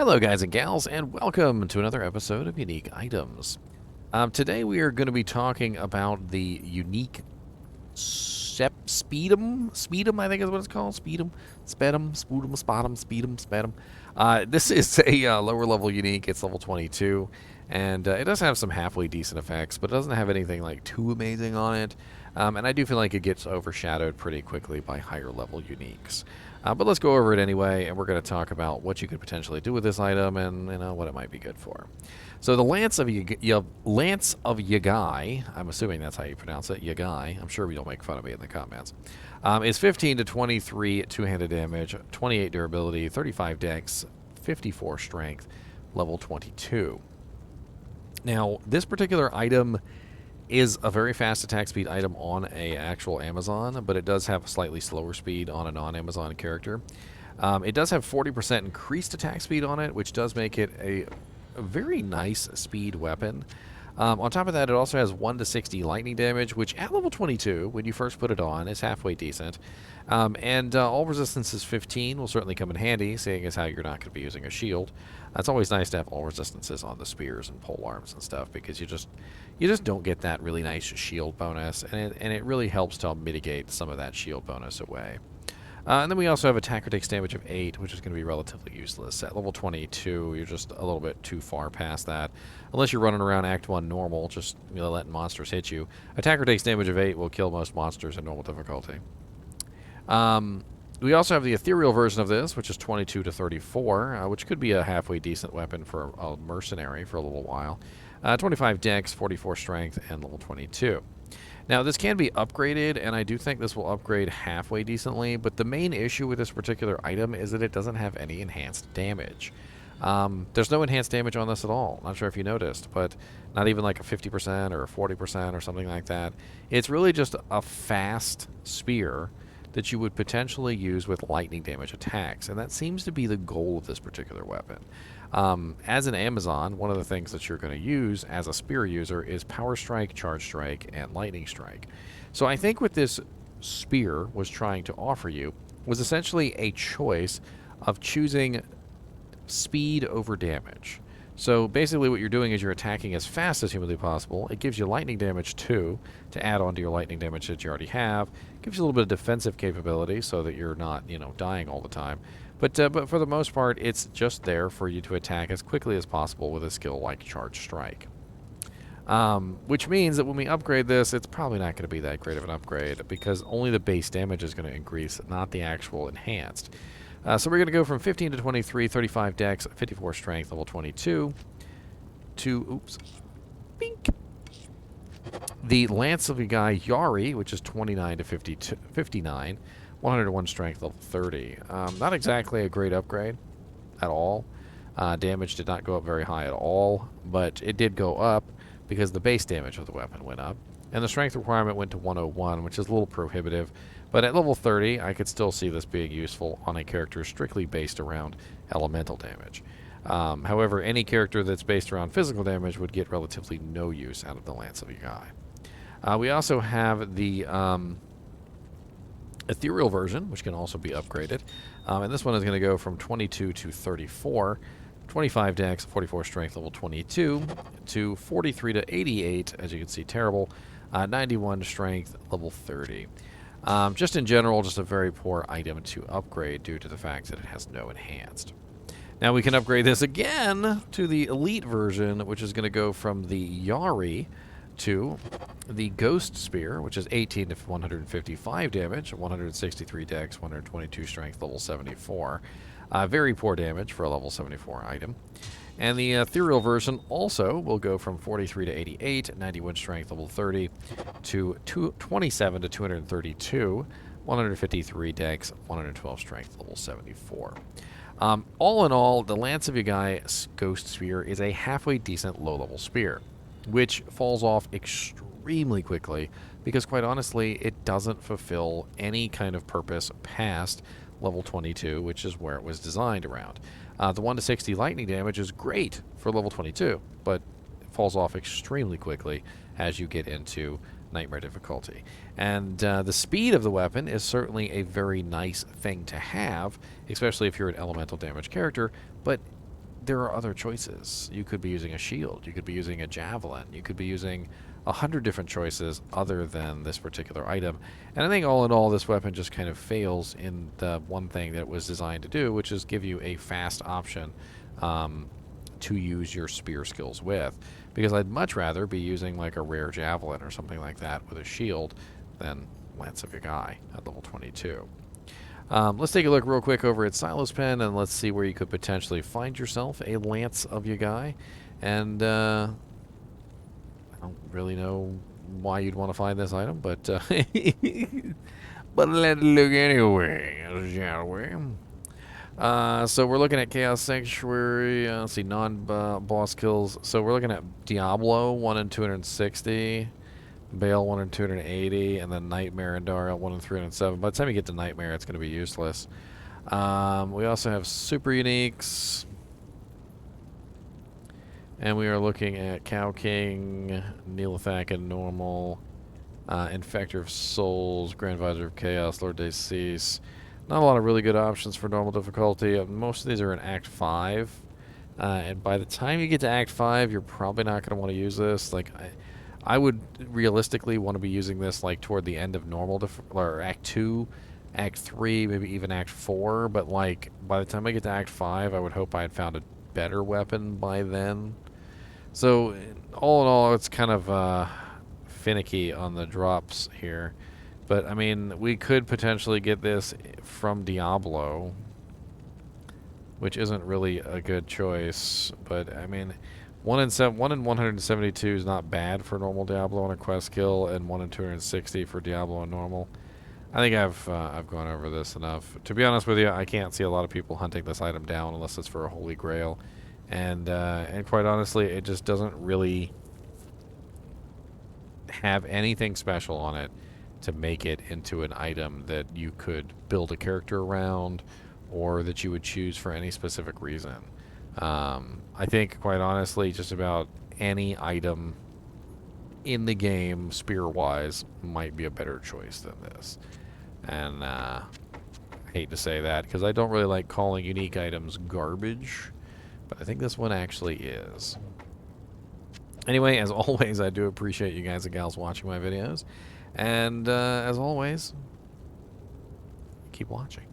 Hello guys and gals, and welcome to another episode of Unique Items. Today we are going to be talking about the unique Spetum, I think is what it's called. Spetum. This is a lower level unique. It's level 22, and it does have some halfway decent effects, but it doesn't have anything like too amazing on it. And I do feel like it gets overshadowed pretty quickly by higher level uniques. But let's go over it anyway, and we're going to talk about what you could potentially do with this item and what it might be good for. So the Lance of Yaggai, I'm assuming that's how you pronounce it, Yaggai. I'm sure you'll make fun of me in the comments. Is 15 to 23 two-handed damage, 28 durability, 35 dex, 54 strength, level 22. Now, this particular item is a very fast attack speed item on a actual Amazon, but it does have a slightly slower speed on a non-Amazon character. It does have 40% increased attack speed on it, which does make it a very nice speed weapon. On top of that, it also has 1 to 60 lightning damage, which at level 22, when you first put it on, is halfway decent. And all resistance is 15 will certainly come in handy, seeing as how you're not going to be using a shield. It's always nice to have all resistances on the spears and pole arms and stuff, because you just don't get that really nice shield bonus, and it really helps to mitigate some of that shield bonus away. And then we also have attacker takes damage of 8, which is going to be relatively useless. At level 22, you're just a little bit too far past that. Unless you're running around Act 1 normal, just letting monsters hit you. Attacker takes damage of 8 will kill most monsters in normal difficulty. We also have the ethereal version of this, which is 22 to 34, which could be a halfway decent weapon for a mercenary for a little while. 25 dex, 44 strength, and level 22. Now, this can be upgraded, and I do think this will upgrade halfway decently, but the main issue with this particular item is that it doesn't have any enhanced damage. There's no enhanced damage on this at all. Not sure if you noticed, but not even like a 50% or a 40% or something like that. It's really just a fast spear that you would potentially use with lightning damage attacks, and that seems to be the goal of this particular weapon. As an Amazon, one of the things that you're going to use as a spear user is Power Strike, Charge Strike, and Lightning Strike. So I think what this spear was trying to offer you was essentially a choice of choosing speed over damage. So basically what you're doing is you're attacking as fast as humanly possible. It gives you lightning damage too, to add on to your lightning damage that you already have. It gives you a little bit of defensive capability so that you're not, dying all the time. But for the most part, it's just there for you to attack as quickly as possible with a skill like Charge Strike. Which means that when we upgrade this, it's probably not going to be that great of an upgrade, because only the base damage is going to increase, not the actual enhanced. So we're going to go from 15 to 23, 35 dex, 54 strength, level 22, to, bink, the Lance of Yaggai Yari, which is 29 to 59, 101 strength, level 30. Not exactly a great upgrade at all. Damage did not go up very high at all, but it did go up because the base damage of the weapon went up. And the strength requirement went to 101, which is a little prohibitive. But at level 30, I could still see this being useful on a character strictly based around elemental damage. However, any character that's based around physical damage would get relatively no use out of the Lance of Yaggai. We also have the ethereal version, which can also be upgraded. And this one is going to go from 22 to 34, 25 dex, 44 strength, level 22, to 43 to 88, as you can see, terrible, 91 strength, level 30. Just in general, just a very poor item to upgrade due to the fact that it has no enhanced. Now we can upgrade this again to the elite version, which is going to go from the Yari to the Ghost Spear, which is 18 to 155 damage, 163 dex, 122 strength, level 74. Very poor damage for a level 74 item. And the ethereal version also will go from 43 to 88, 91 strength, level 30, to 27 to 232, 153 dex, 112 strength, level 74. All in all, the Lance of Yaggai Ghost Spear is a halfway decent low-level spear, which falls off extremely quickly because, quite honestly, it doesn't fulfill any kind of purpose past level 22, which is where it was designed around. The 1 to 60 lightning damage is great for level 22, but it falls off extremely quickly as you get into nightmare difficulty. And the speed of the weapon is certainly a very nice thing to have, especially if you're an elemental damage character, but there are other choices. You could be using a shield. You could be using a javelin. You could be using 100 different choices other than this particular item. And I think all in all, this weapon just kind of fails in the one thing that it was designed to do, which is give you a fast option to use your spear skills with. Because I'd much rather be using like a rare javelin or something like that with a shield than Lance of Yaggai at level 22. Let's take a look real quick over at Silos Pen, and let's see where you could potentially find yourself a Lance of Yaggai. And I don't really know why you'd want to find this item, but but let's look anyway, shall we? So we're looking at Chaos Sanctuary. Let's see, non-boss kills. So we're looking at Diablo 1 in 260. Bale 1 in 280, and then Nightmare and Daria 1 in 307. By the time you get to Nightmare, it's going to be useless. We also have Super Uniques. And we are looking at Cow King, Neelathak and Normal, Infector of Souls, Grand Visor of Chaos, Lord Decease. Not a lot of really good options for normal difficulty. Most of these are in Act 5. And by the time you get to Act 5, you're probably not going to want to use this. Like, I would realistically want to be using this like toward the end of normal or Act 2, Act 3, maybe even Act 4. But like by the time I get to Act 5, I would hope I had found a better weapon by then. So all in all, it's kind of finicky on the drops here. But I mean, we could potentially get this from Diablo, which isn't really a good choice. But I mean, 1 in 172 is not bad for normal Diablo on a quest kill, and 1 in 260 for Diablo on normal. I think I've gone over this enough. To be honest with you, I can't see a lot of people hunting this item down unless it's for a Holy Grail, and quite honestly, it just doesn't really have anything special on it to make it into an item that you could build a character around, or that you would choose for any specific reason. I think, quite honestly, just about any item in the game, spear-wise, might be a better choice than this. And I hate to say that, because I don't really like calling unique items garbage, but I think this one actually is. Anyway, as always, I do appreciate you guys and gals watching my videos. And as always, keep watching.